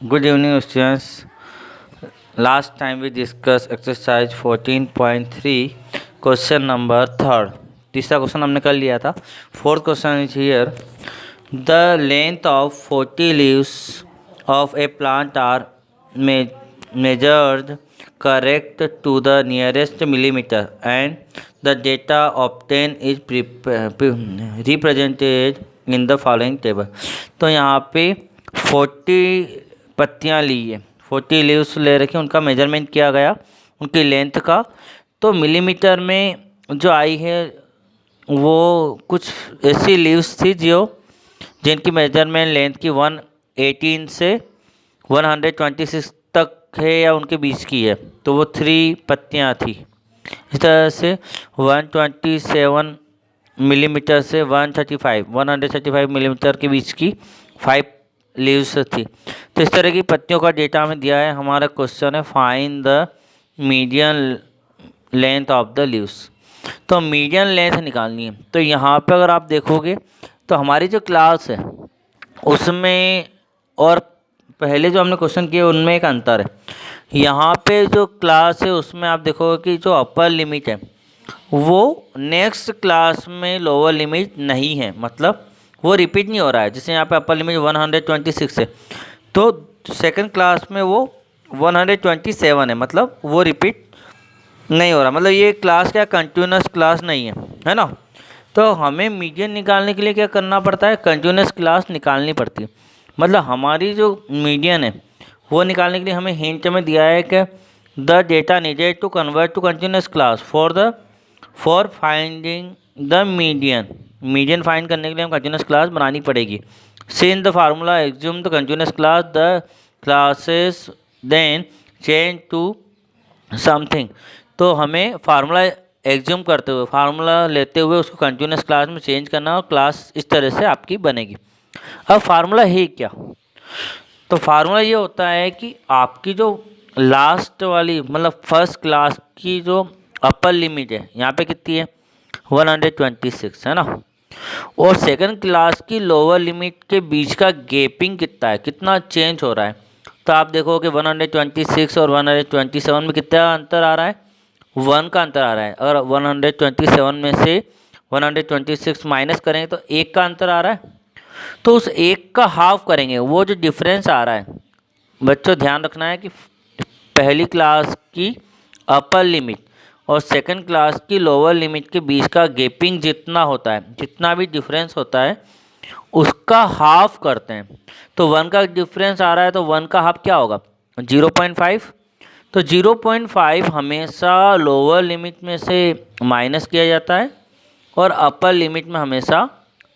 Good evening, students. Last time we discussed exercise 14.3, question number third. तीसरा question हमने कर लिया था. Fourth question is here. The length of 40 leaves of a plant are measured correct to the nearest millimeter, and the data obtained is represented in the following table. तो यहाँ पे 40 पत्तियाँ ली है, 40 लीव्स ले रखी, उनका मेजरमेंट किया गया उनकी लेंथ का. तो मिलीमीटर में जो आई है वो कुछ ऐसी लीव्स थी जिनकी मेजरमेंट लेंथ की 118 से 126 तक है या उनके बीच की है. तो वो 3 पत्तियाँ थी. इस तरह से 127 मिलीमीटर से 135 मिलीमीटर के बीच की 5 लीव्स थी. तो इस तरह की पत्तियों का डेटा हमें दिया है. हमारा क्वेश्चन है find the median length of the leaves. तो मीडियन लेंथ निकालनी है. तो यहाँ पे अगर आप देखोगे तो हमारी जो क्लास है उसमें और पहले जो हमने क्वेश्चन किए उनमें एक अंतर है. यहाँ पे जो क्लास है उसमें आप देखोगे कि जो अपर लिमिट है वो नेक्स्ट क्लास में लोअर लिमिट नहीं है, मतलब वो रिपीट नहीं हो रहा है. जैसे यहाँ पे अपर लिमिट 126 है तो सेकंड क्लास में वो 127 है, मतलब वो रिपीट नहीं हो रहा. मतलब ये क्लास क्या कंटिन्यूस क्लास नहीं है ना. तो हमें मीडियन निकालने के लिए क्या करना पड़ता है, कंटिन्यूस क्लास निकालनी पड़ती है. मतलब हमारी जो मीडियन है वो निकालने के लिए हमें हिंट में दिया है कि the data needed to convert to continuous class for finding the median find करने के लिए हम कंटिन्यूस क्लास बनानी पड़ेगी. Since the formula assume the continuous class the classes then change to something. तो हमें फार्मूला एग्ज्यूम करते हुए, फार्मूला लेते हुए उसको कंटिन्यूस क्लास में चेंज करना और क्लास इस तरह से आपकी बनेगी. अब फार्मूला है क्या, तो फार्मूला ये होता है कि आपकी जो लास्ट वाली मतलब फर्स्ट क्लास की जो अपर लिमिट है यहाँ पे कितनी है 126 है ना, और सेकंड क्लास की लोअर लिमिट के बीच का गैपिंग कितना है, कितना चेंज हो रहा है. तो आप देखो कि 126 और 127 में कितना अंतर आ रहा है, 1 का अंतर आ रहा है. अगर 127 में से 126 माइनस करेंगे तो 1 का अंतर आ रहा है. तो उस 1 का हाफ करेंगे, वो जो डिफरेंस आ रहा है बच्चों ध्यान रखना है कि पहली क्लास की अपर लिमिट और सेकंड क्लास की लोअर लिमिट के बीच का गैपिंग जितना होता है, जितना भी डिफरेंस होता है उसका हाफ करते हैं. तो 1 का डिफरेंस आ रहा है तो 1 का हाफ क्या होगा 0.5. तो 0.5 हमेशा लोअर लिमिट में से माइनस किया जाता है और अपर लिमिट में हमेशा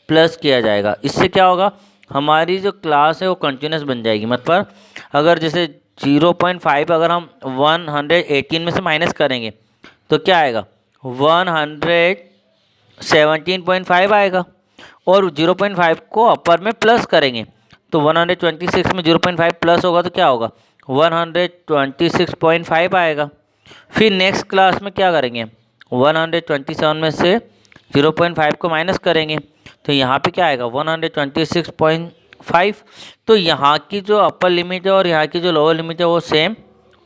प्लस किया जाएगा. इससे क्या होगा, हमारी जो क्लास है वो कंटिन्यूस बन जाएगी. मतलब अगर जैसे 0.5 अगर हम 118 में से माइनस करेंगे तो क्या आएगा 117.5 आएगा, और 0.5 को अपर में प्लस करेंगे तो 126 में 0.5 प्लस होगा तो क्या होगा 126.5 आएगा. फिर नेक्स्ट क्लास में क्या करेंगे 127 में से 0.5 को माइनस करेंगे तो यहाँ पे क्या आएगा 126.5. तो यहाँ की जो अपर लिमिट है और यहाँ की जो लोअर लिमिट है वो सेम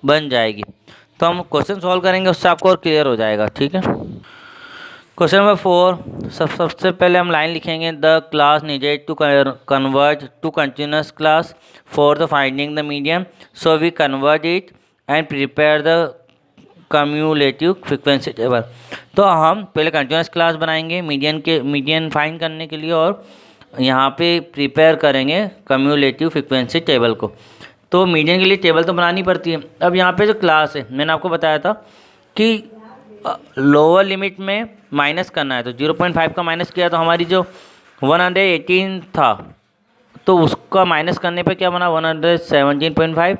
बन जाएगी. तो हम क्वेश्चन सॉल्व करेंगे उससे आपको और क्लियर हो जाएगा. ठीक है, क्वेश्चन नंबर 4. सबसे पहले हम लाइन लिखेंगे the class needed to convert to continuous class for the finding the median, so we convert it and prepare the cumulative frequency table. तो हम पहले कंटिन्यूस क्लास बनाएंगे मीडियन फाइंड करने के लिए और यहाँ पे प्रिपेयर करेंगे कम्यूलेटिव फ्रीक्वेंसी टेबल को. तो मीडियन के लिए टेबल तो बनानी पड़ती है. अब यहाँ पे जो क्लास है मैंने आपको बताया था कि लोअर लिमिट में माइनस करना है. तो 0.5 का माइनस किया तो हमारी जो 118 था तो उसका माइनस करने पे क्या बना 117.5,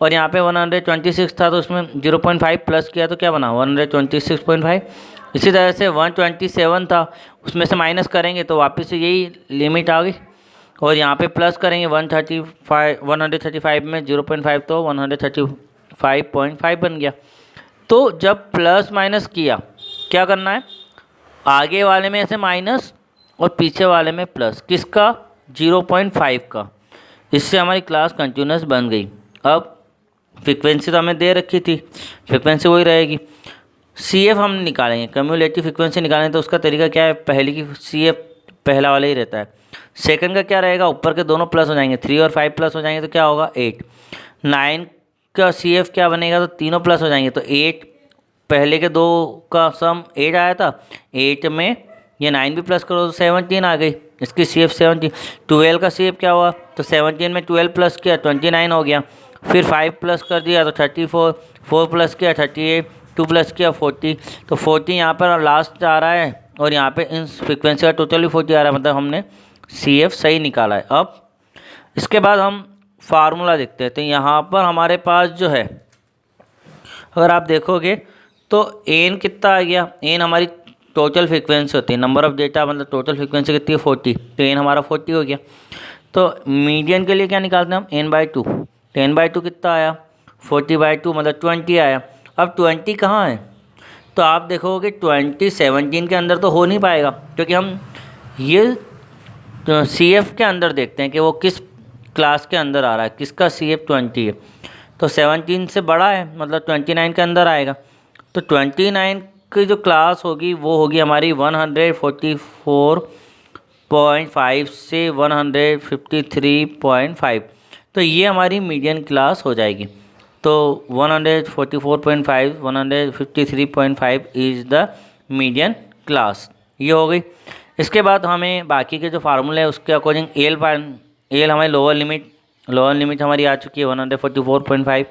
और यहाँ पे 126 था तो उसमें 0.5 प्लस किया तो क्या बना 126.5. इसी तरह से 127 था उसमें से माइनस करेंगे तो वापस से यही लिमिट आ गई, और यहाँ पे प्लस करेंगे 135 में 0.5 तो 135.5 बन गया. तो जब प्लस माइनस किया क्या करना है, आगे वाले में से माइनस और पीछे वाले में प्लस, किसका 0.5 का. इससे हमारी क्लास कंटिन्यूस बन गई। अब फ्रिक्वेंसी तो हमें दे रखी थी, फ्रिक्वेंसी वही रहेगी। सी एफ हम निकालेंगे, कम्युलेटिव फ्रिक्वेंसी निकालेंगे, तो उसका तरीका क्या है, पहले की सी एफ पहला वाला ही रहता है। सेकंड का क्या रहेगा, ऊपर के दोनों प्लस हो जाएंगे, 3 और 5 प्लस हो जाएंगे तो क्या होगा 8। 9 का सी एफ क्या बनेगा, तो तीनों प्लस हो जाएंगे तो 8, पहले के दो का सम 8 आया था, 8 में ये 9 भी प्लस करो तो 17 आ गई, इसकी सी एफ 17। 12 का सी एफ क्या हुआ, तो 17 में 12 प्लस किया 29 हो गया, फिर 5 प्लस कर दिया तो 34, 4 प्लस किया 38, 2 प्लस किया 40, तो 40 यहाँ पर लास्ट आ रहा है और यहाँ पे इन फ्रिक्वेंसी का टोटल भी 40 आ रहा है, मतलब हमने सी एफ सही निकाला है। अब इसके बाद हम फार्मूला देखते हैं। तो यहाँ पर हमारे पास जो है, अगर आप देखोगे तो एन कितना आ गया, एन हमारी टोटल फ्रिक्वेंसी होती है, नंबर ऑफ़ डेटा मतलब टोटल फ्रिक्वेंसी कितनी है 40, तो एन हमारा 40 हो गया। तो मीडियन के लिए क्या निकालते हैं हम, n/2, तो n/2 कितना आया 40/2 मतलब 20 आया। अब 20 कहाँ है, तो आप देखोगे 20 17 के अंदर तो हो नहीं पाएगा, क्योंकि हम ये तो सी एफ के अंदर देखते हैं कि वो किस क्लास के अंदर आ रहा है, किसका सी एफ 20 है, तो 17 से बड़ा है मतलब 29 के अंदर आएगा। तो 29 की जो क्लास होगी वो होगी हमारी 144.5 से 153.5, तो ये हमारी मीडियन क्लास हो जाएगी। तो 144.5 153.5 इज़ द मीडियन क्लास, ये हो गई। इसके बाद हमें बाकी के जो फार्मूले हैं उसके अकॉर्डिंग एल हमारी लोअर लिमिट हमारी आ चुकी है 144.5।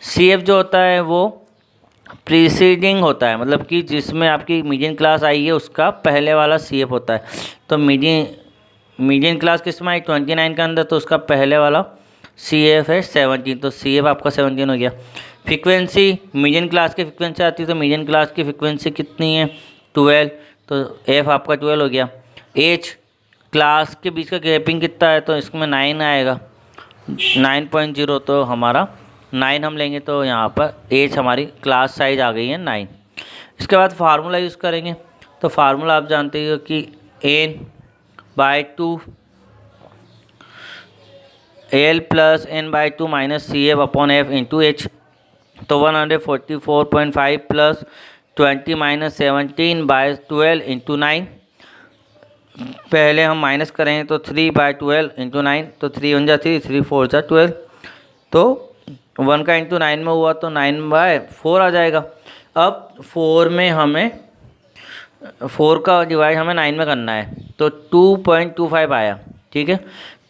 सी एफ जो होता है वो प्रीसीडिंग होता है, मतलब कि जिसमें आपकी मीडियन क्लास आई है उसका पहले वाला सी एफ होता है। तो मीडियन क्लास किस में आई 29 के अंदर, तो उसका पहले वाला सी एफ है 17, तो सी एफ आपका 17 हो गया। फ्रिक्वेंसी मीडियन क्लास की फ्रिक्वेंसी आती है, तो मीडियन क्लास की फ्रिक्वेंसी कितनी है 12, तो एफ आपका 12 हो गया। एच क्लास के बीच का गैपिंग कितना है, तो इसमें 9 आएगा 9.0, तो हमारा 9 हम लेंगे, तो यहाँ पर एच हमारी क्लास साइज आ गई है 9। इसके बाद फार्मूला यूज़ करेंगे, तो फार्मूला आप जानते हो कि n/2 L + n/2 - CF upon F into H, तो 144.5 + 20 - 17/12 इंटू 9, पहले हम माइनस करेंगे तो 3/12 इंटू 9, तो 3 1 जा 3, 3 4 जा 12, तो 1 का इंटू 9 में हुआ तो 9/4 आ जाएगा। अब 4 में हमें 4 का डिवाइड हमें 9 में करना है, तो 2.25 आया, ठीक है।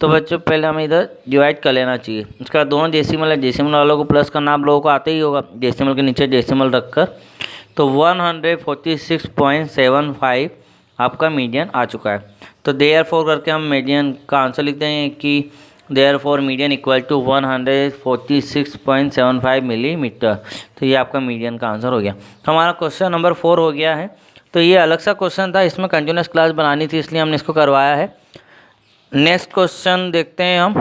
तो बच्चों पहले हमें इधर डिवाइड कर लेना चाहिए। उसके बाद दोनों डेसिमल है, डेसिमल वालों को प्लस करना आप लोगों को आते ही होगा, डेसिमल के नीचे डेसिमल रखकर, तो 146.75 आपका मीडियन आ चुका है। तो देयरफॉर करके हम मीडियन का आंसर लिखते हैं कि therefore median equal to 146.75 millimetre, तो ये आपका मीडियन का आंसर हो गया। तो हमारा क्वेश्चन नंबर 4 हो गया है। तो ये अलग सा क्वेश्चन था, इसमें कंटिन्यूस क्लास बनानी थी इसलिए हमने इसको करवाया है। नेक्स्ट क्वेश्चन देखते हैं हम।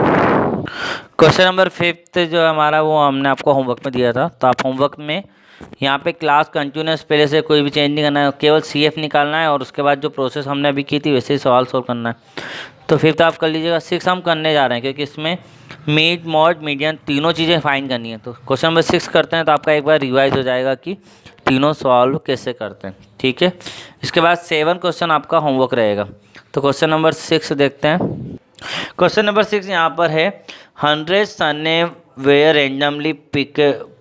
क्वेश्चन नंबर 5 जो है हमारा, वो हमने आपको होमवर्क में दिया था, तो आप होमवर्क में यहाँ पे क्लास कंटिन्यूस पहले से कोई भी चेंज नहीं करना है, केवल सी एफ निकालना है और उसके बाद जो प्रोसेस हमने अभी की थी वैसे ही सवाल सोल्व करना है। तो 5 आप कर लीजिएगा। 6 हम करने जा रहे हैं क्योंकि इसमें मीड मॉड मीडियन तीनों चीज़ें फाइंड करनी है। तो क्वेश्चन नंबर 6 करते हैं, तो आपका एक बार रिवाइज हो जाएगा कि तीनों सॉल्व कैसे करते हैं, ठीक है। इसके बाद 7 क्वेश्चन आपका होमवर्क रहेगा। तो क्वेश्चन नंबर 6 देखते हैं। क्वेश्चन नंबर 6 यहाँ पर है 100 surname were randomly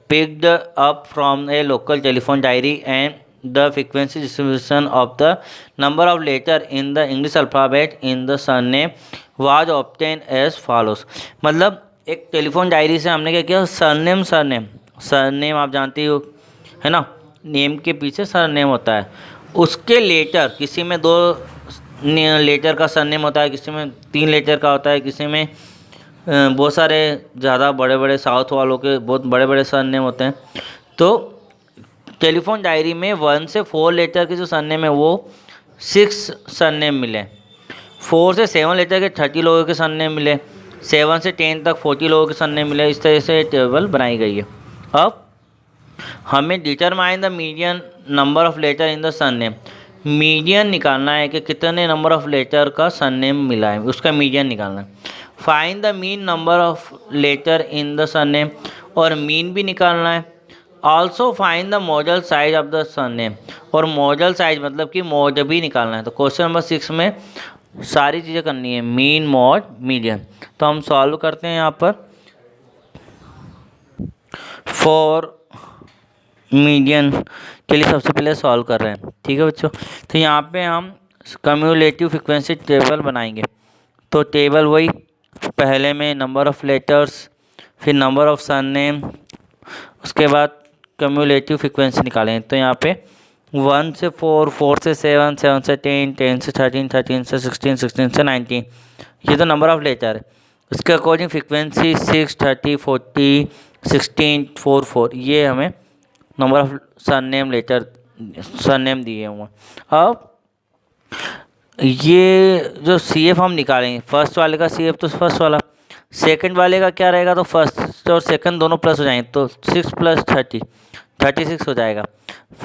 picked up from a local telephone diary and the frequency distribution of the number of letters in the English alphabet in the surname was obtained as follows। मतलब एक telephone diary से हमने क्या किया, surname आप जानते हो है ना, नेम के पीछे सरनेम होता है, उसके लेटर, किसी में 2 लेटर का सरनेम होता है, किसी में 3 लेटर का होता है, किसी में बहुत सारे ज़्यादा बड़े बड़े साउथ वालों के बहुत बड़े बड़े सरनेम होते हैं। तो टेलीफोन डायरी में 1 से 4 लेटर के जो सरनेम है वो 6 सरनेम मिले, 4 से 7 लेटर के 30 लोगों के सरनेम मिले, 7 से 10 तक 40 लोगों के सरनेम मिले। इस तरह से टेबल बनाई गई है। अब हमें determine the median number of letter in the surname, median निकालना है कि कितने नंबर ऑफ़ लेटर का सरनेम मिला है, उसका मीडियन निकालना है। Find the mean number of letter in the surname, और मीन भी निकालना है। Also find the modal size of the surname, और मॉडल साइज मतलब कि मॉड भी निकालना है। तो क्वेश्चन नंबर 6 में सारी चीज़ें करनी है, मीन मॉड मीडियन। तो हम सॉल्व करते हैं यहाँ पर। फॉर मीडियन के लिए सबसे पहले सॉल्व कर रहे हैं, ठीक है बच्चों। तो यहाँ पे हम कम्युलेटिव फ्रीक्वेंसी टेबल बनाएंगे। तो टेबल वही, पहले में नंबर ऑफ़ लेटर्स, फिर नंबर ऑफ़ सरनेम, उसके बाद कम्युलेटिव फ्रीक्वेंसी निकालें। तो यहाँ पे 1 से 4, 4 से 7, 7 से 10, 10 से 13, 13 से 16, 16 से 19, ये तो नंबर ऑफ़ लेटर है। उसके अकॉर्डिंग फ्रीक्वेंसी 6, 30, 40, 16, 4, 4, ये हमें number of surname letter surname दिए हुए। अब ये जो CF हम निकालेंगे, फर्स्ट वाले का CF तो फर्स्ट वाला, सेकंड वाले का क्या रहेगा, तो फर्स्ट और सेकंड दोनों प्लस हो जाएंगे, तो 6 + 30, 36 हो जाएगा।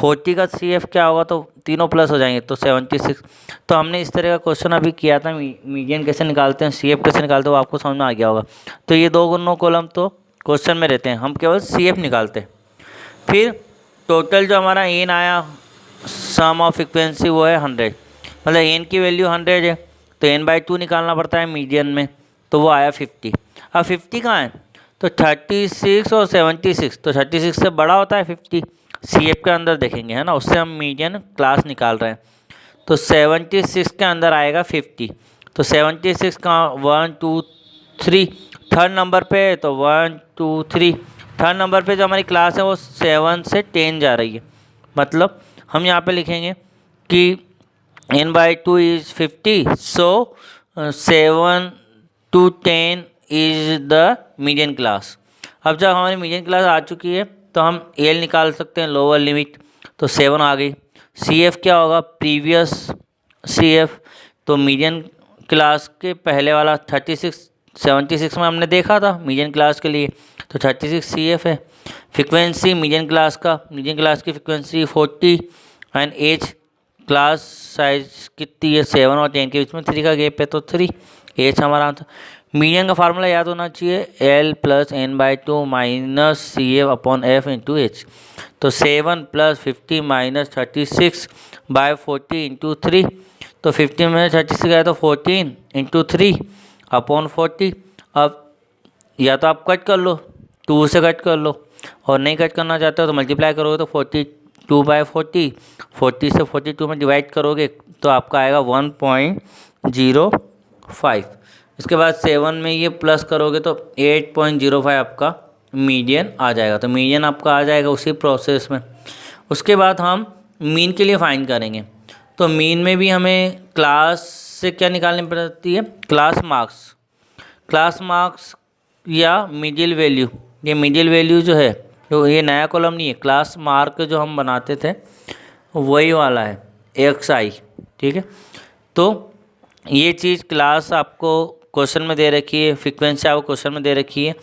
40 का CF क्या होगा, तो तीनों प्लस हो जाएंगे, तो 76। तो हमने इस तरह का क्वेश्चन अभी किया था, मीडियन कैसे निकालते हैं, CF कैसे निकालते हैं, वो आपको समझ में आ गया होगा। तो ये 2 कॉलम तो क्वेश्चन में रहते हैं, हम केवल CF निकालते हैं। फिर टोटल जो हमारा एन आया सम ऑफ फ्रिक्वेंसी वो है 100, मतलब एन की वैल्यू 100 है, तो n/2 निकालना पड़ता है मीडियन में, तो वो आया 50। अब 50 कहाँ है, तो 36 और 76, तो 36 से बड़ा होता है 50, CF के अंदर देखेंगे है ना, उससे हम मीडियन क्लास निकाल रहे हैं। तो 76 के अंदर आएगा 50, तो 76 का 1 2 3 थर्ड नंबर पे है, तो 1 2 3 थर्ड नंबर पे जो हमारी क्लास है वो 7 से 10 जा रही है। मतलब हम यहाँ पे लिखेंगे कि n/2 is 50, so 7 to 10 is the median class. अब जब हमारी मीडियन क्लास आ चुकी है तो हम एल निकाल सकते हैं, लोअर लिमिट, तो 7 आ गई। CF क्या होगा, प्रीवियस CF, तो मीडियन क्लास के पहले वाला 36 76 में हमने देखा था मीडियन क्लास के लिए, तो 36 CF है। फ्रिक्वेंसी मीडियन क्लास की frequency 40 and as class size कितनी है, 7 और 10 के बीच में 3 का गैप है, तो 3 एच हमारा आंसर। मीडियन का फार्मूला याद होना चाहिए, L + n/2 - CF/F × H। तो 7 + 50 - 36/40 × 3, तो 50 में 36 गया तो 14 × 3/40। अब या तो आप कट कर लो, 2 से कट कर लो, और नहीं कट करना चाहते हो तो मल्टीप्लाई करोगे तो 42/40, 40 से 42 में डिवाइड करोगे तो आपका आएगा 1.05। इसके बाद 7 में ये प्लस करोगे तो 8.05 आपका मीडियन आ जाएगा। तो मीडियन आपका आ जाएगा उसी प्रोसेस में। उसके बाद हम मीन के लिए फाइंड करेंगे। तो मीन में भी हमें क्लास से क्या निकालनी पड़ती है, क्लास मार्क्स या मिडिल वैल्यू। ये मिडिल वैल्यू जो है, तो ये नया कॉलम नहीं है, क्लास मार्क जो हम बनाते थे वही वाला है, XI, ठीक है। तो ये चीज़ क्लास आपको क्वेश्चन में दे रखी है, फ्रीक्वेंसी आपको क्वेश्चन में दे रखी है।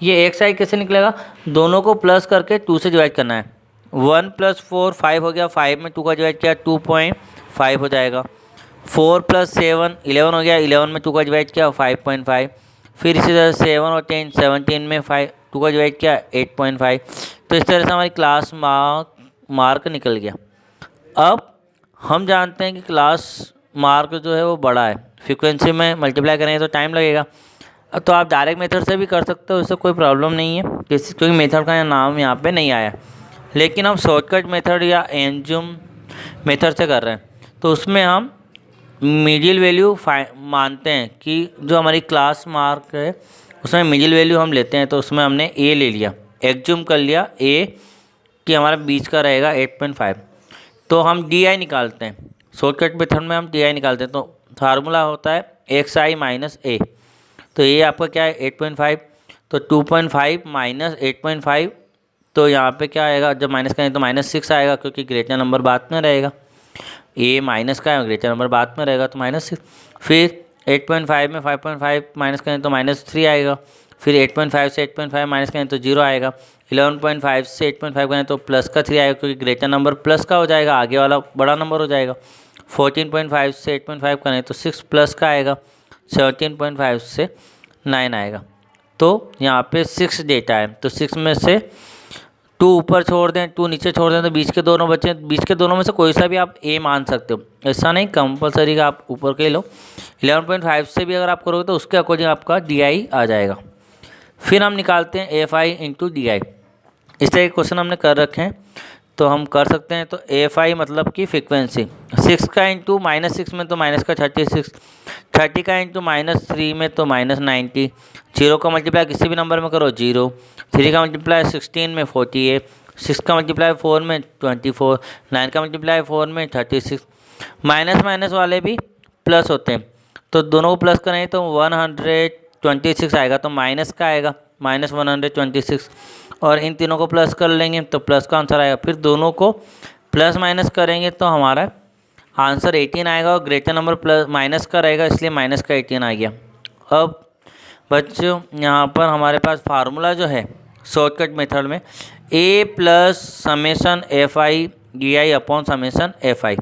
ये XI कैसे निकलेगा, दोनों को प्लस करके 2 से डिवाइड करना है। 1 + 4 5 हो गया, 5 में 2 का डिवाइड किया 2.5 हो जाएगा। 4 + 7 11 हो गया, 11 में 2 का डिवाइड किया 5.5। फिर इसी तरह 7 और 10 17 में 2 का डिवाइड किया 8.5। तो इस तरह से हमारी क्लास मार्क निकल गया। अब हम जानते हैं कि क्लास मार्क जो है वो बड़ा है, फ्रीक्वेंसी में मल्टीप्लाई करेंगे तो टाइम लगेगा। तो आप डायरेक्ट मेथड से भी कर सकते हो, इससे कोई प्रॉब्लम नहीं है, क्योंकि मेथड का नाम यहाँ पे नहीं आया। लेकिन हम शॉर्टकट मेथड या एनजूम मेथड से कर रहे हैं, तो उसमें हम मिडिल वैल्यू मानते हैं कि जो हमारी क्लास मार्क है उसमें मिडिल वैल्यू हम लेते हैं। तो उसमें हमने A ले लिया, एग्ज्यूम कर लिया A कि हमारा बीच का रहेगा 8.5। तो हम DI निकालते हैं, शॉर्टकट मेथड में हम DI निकालते हैं। तो फार्मूला होता है XI - A। तो ये आपका क्या है 8.5, तो 2.5 - 8.5, तो यहाँ पे क्या आएगा, जब माइनस करें तो -6 आएगा, क्योंकि ग्रेटर नंबर बाद में रहेगा। A माइनस का है, ग्रेटर नंबर बाद में रहेगा, तो -6। फिर 8.5 में 5.5 माइनस करें तो -3 आएगा। फिर 8.5 से 8.5 माइनस करें तो 0 आएगा। 11.5 से 8.5 करें तो प्लस का 3 आएगा, क्योंकि ग्रेटर नंबर प्लस का हो जाएगा, आगे वाला बड़ा नंबर हो जाएगा। 14.5 से 8.5 करें तो 6 प्लस का आएगा। 17.5 से 9 आएगा। तो यहाँ पे 6 डेटा है, तो 6 में से 2 ऊपर छोड़ दें, 2 नीचे छोड़ दें, तो बीच के दोनों बचे। बीच के दोनों में से कोई सा भी आप ए मान सकते हो, ऐसा नहीं कंपलसरी का आप ऊपर के लो। 11.5 से भी अगर आप करोगे तो उसके अकॉर्डिंग आपका डी आई आ जाएगा। फिर हम निकालते हैं F I into D I. इस तरह के क्वेश्चन हमने कर रखे हैं तो हम कर सकते हैं। तो एफ आई मतलब कि फ्रिक्वेंसी 6 का इंटू -6 में तो माइनस का 36, 30 का इंटू -3 में तो -90, 0 का मल्टीप्लाई किसी भी नंबर में करो 0, 3 का मल्टीप्लाई 16 में 48, 6 का मल्टीप्लाई 4 में 24, 9 का मल्टीप्लाई 4 में 36। माइनस माइनस वाले भी प्लस होते हैं, तो दोनों को प्लस करें तो 126 आएगा, तो माइनस का आएगा -126, और इन तीनों को प्लस कर लेंगे तो प्लस का आंसर आएगा। फिर दोनों को प्लस माइनस करेंगे तो हमारा आंसर 18 आएगा, और ग्रेटर नंबर प्लस माइनस का रहेगा, इसलिए माइनस का 18 आ गया। अब बच्चों यहाँ पर हमारे पास फार्मूला जो है शॉर्टकट मेथड में a plus summation F I D I upon summation F I,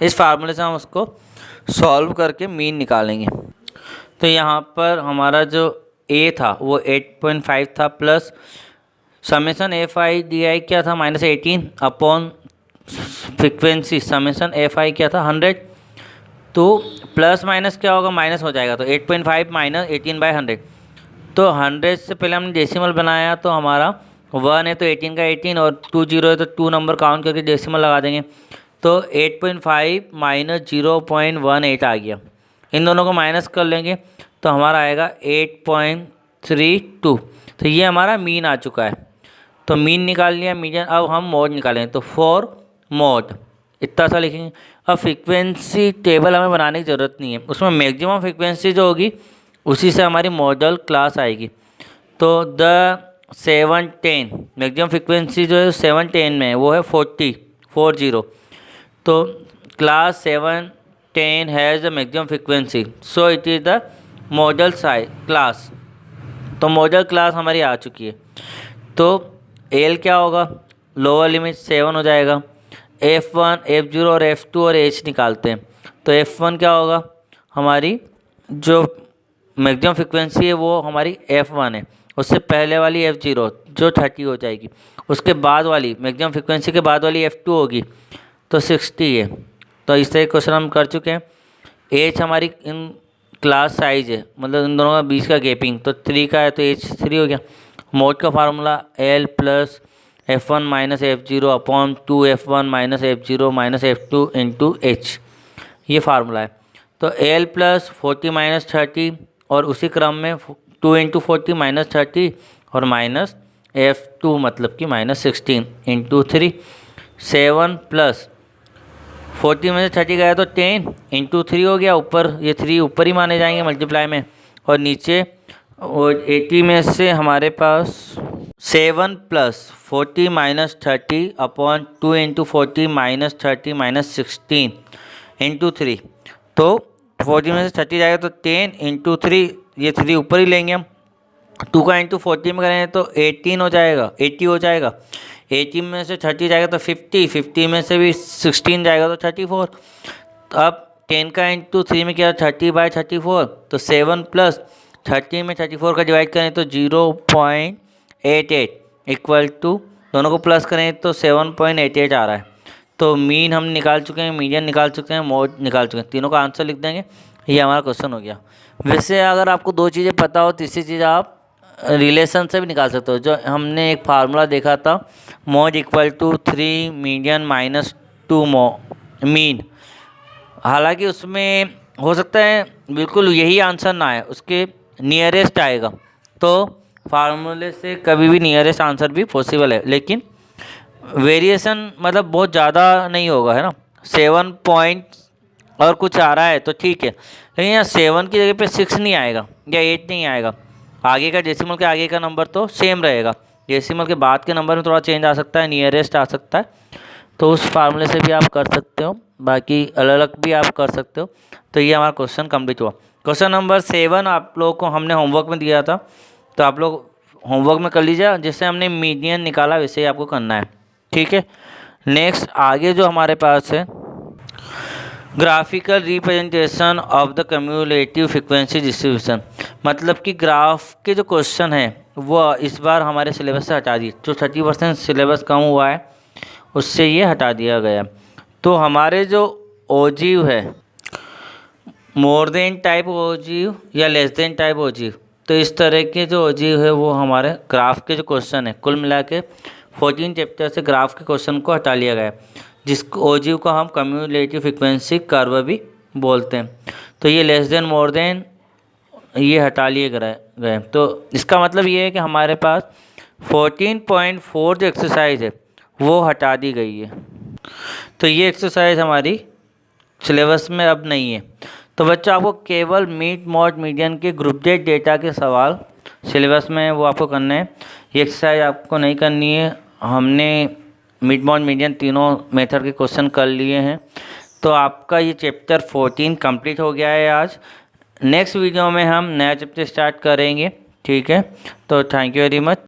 इस फार्मूले से हम उसको सॉल्व करके मीन निकालेंगे। तो यहाँ पर हमारा जो a था वो 8.5 था, plus summation F I D I क्या था -18 upon frequency summation F I क्या था 100। तो प्लस माइनस क्या होगा, माइनस हो जाएगा, तो 8.5 माइनस 18/100। तो 100 से पहले हमने डेसिमल बनाया, तो हमारा 1 है तो 18 का 18, और 2 0 है तो 2 नंबर काउंट करके डेसिमल लगा देंगे, तो 8.5 माइनस 0.18 आ गया। इन दोनों को माइनस कर लेंगे तो हमारा आएगा 8.32। तो ये हमारा मीन आ चुका है। तो मीन निकाल लिया, मीडियन। अब हम मोड निकालेंगे, तो फॉर मोड इतना सा लिखेंगे। अब फ्रीक्वेंसी टेबल हमें बनाने की ज़रूरत नहीं है, उसमें मैक्सिमम फ्रीक्वेंसी जो होगी उसी से हमारी मॉडल क्लास आएगी। तो द 710 मैक्सिमम फ्रीक्वेंसी जो है 710 में वो है 40। तो class 710 has the maximum frequency, so it is the modal size class. तो मॉडल क्लास हमारी आ चुकी है। तो एल क्या होगा, लोअर लिमिट 7 हो जाएगा। F1, F0 और F2 और H निकालते हैं। तो F1 क्या होगा, हमारी जो मैक्सिमम फ्रिक्वेंसी है वो हमारी F1 है, उससे पहले वाली F0 जो 30 हो जाएगी, उसके बाद वाली मैक्सिमम फ्रिक्वेंसी के बाद वाली F2 होगी तो 60 है। तो इस तरह क्वेश्चन हम कर चुके हैं। H हमारी इन क्लास साइज है, मतलब इन दोनों का बीच का गैपिंग, तो 3 का है तो H 3 हो गया। मोड का formula L plus F1 minus F0 upon 2F1 minus F0 minus F2 into H, ये फार्मूला है। तो L प्लस 40 माइनस 30, और उसी क्रम में 2 इंटू 40 माइनस 30, और माइनस F2 मतलब कि -16 इंटू 3। 7 प्लस 40 में से 30 गया तो 10 इंटू 3 हो गया, ऊपर ये 3 ऊपर ही माने जाएंगे मल्टीप्लाई में, और नीचे और 80 में से हमारे पास 7 plus 40 minus 30 upon 2 into 40 minus 30 minus 16 into 3। तो 40 में से 30 जाएगा तो 10 इंटू 3, ये 3 ऊपर ही लेंगे हम। 2 का इंटू 40 में करेंगे तो 18 हो जाएगा, 80 हो जाएगा। 80 में से 30 जाएगा तो 50, 50 में से भी 16 जाएगा तो 34। तो अब 10 का इंटू 3 में क्या 30/34, तो 7 प्लस 30 में 34 का डिवाइड करें तो 0.88 इक्वल टू, दोनों को प्लस करें तो 7.88 आ रहा है। तो मीन हम निकाल चुके हैं, मीडियन निकाल चुके हैं, मोड निकाल चुके हैं, तीनों का आंसर लिख देंगे। ये हमारा क्वेश्चन हो गया। वैसे अगर आपको 2 चीज़ें पता हो, तीसरी चीज़ आप रिलेशन से भी निकाल सकते हो। जो हमने एक फार्मूला देखा था, mode equal to 3 median minus 2 mean, हालांकि उसमें हो सकता है बिल्कुल यही आंसर ना आए, उसके नियरेस्ट आएगा। तो फार्मूले से कभी भी नियरेस्ट आंसर भी पॉसिबल है, लेकिन वेरिएशन मतलब बहुत ज़्यादा नहीं होगा, है ना। 7 पॉइंट और कुछ आ रहा है तो ठीक है, लेकिन यहाँ 7 की जगह पे 6 नहीं आएगा या 8 नहीं आएगा। आगे का डेसिमल के आगे का नंबर तो सेम रहेगा, डेसिमल के बाद के नंबर में थोड़ा चेंज आ सकता है, नियरेस्ट आ सकता है। तो उस फार्मूले से भी आप कर सकते हो, बाकी अलग अलग भी आप कर सकते हो। तो ये हमारा क्वेश्चन कंप्लीट हुआ। क्वेश्चन नंबर 7 आप लोगों को हमने होमवर्क में दिया था, तो आप लोग होमवर्क में कर लीजिए। जिससे हमने मीडियन निकाला वैसे ही आपको करना है, ठीक है। नेक्स्ट आगे जो हमारे पास है, graphical representation of the cumulative frequency distribution, मतलब कि ग्राफ के जो क्वेश्चन है वो इस बार हमारे सिलेबस से हटा दिए। जो 30% सिलेबस कम हुआ है उससे ये हटा दिया गया। तो हमारे जो ओजीव है, मोर देन टाइप ओजीव या लेस देन टाइप ओजीव, तो इस तरह के जो ओजीव है वो हमारे ग्राफ के जो क्वेश्चन है, कुल मिला के 14 चैप्टर से ग्राफ के क्वेश्चन को हटा लिया गया, जिस ओजीव को हम कम्युलेटिव फ्रिक्वेंसी कर्व भी बोलते हैं। तो ये लेस देन मोर देन ये हटा लिए गए। तो इसका मतलब ये है कि हमारे पास 14.4 जो एक्सरसाइज है वो हटा दी गई है। तो ये एक्सरसाइज हमारी सिलेबस में अब नहीं है। तो बच्चों आपको केवल मिड मॉड मीडियन के ग्रुप डेटा के सवाल सिलेबस में वो आपको करने हैं। ये एक्सरसाइज आपको नहीं करनी है। हमने मिड मॉड मीडियन तीनों मेथड के क्वेश्चन कर लिए हैं। तो आपका ये चैप्टर 14 कंप्लीट हो गया है आज। नेक्स्ट वीडियो में हम नया चैप्टर स्टार्ट करेंगे, ठीक है। तो थैंक यू वेरी मच।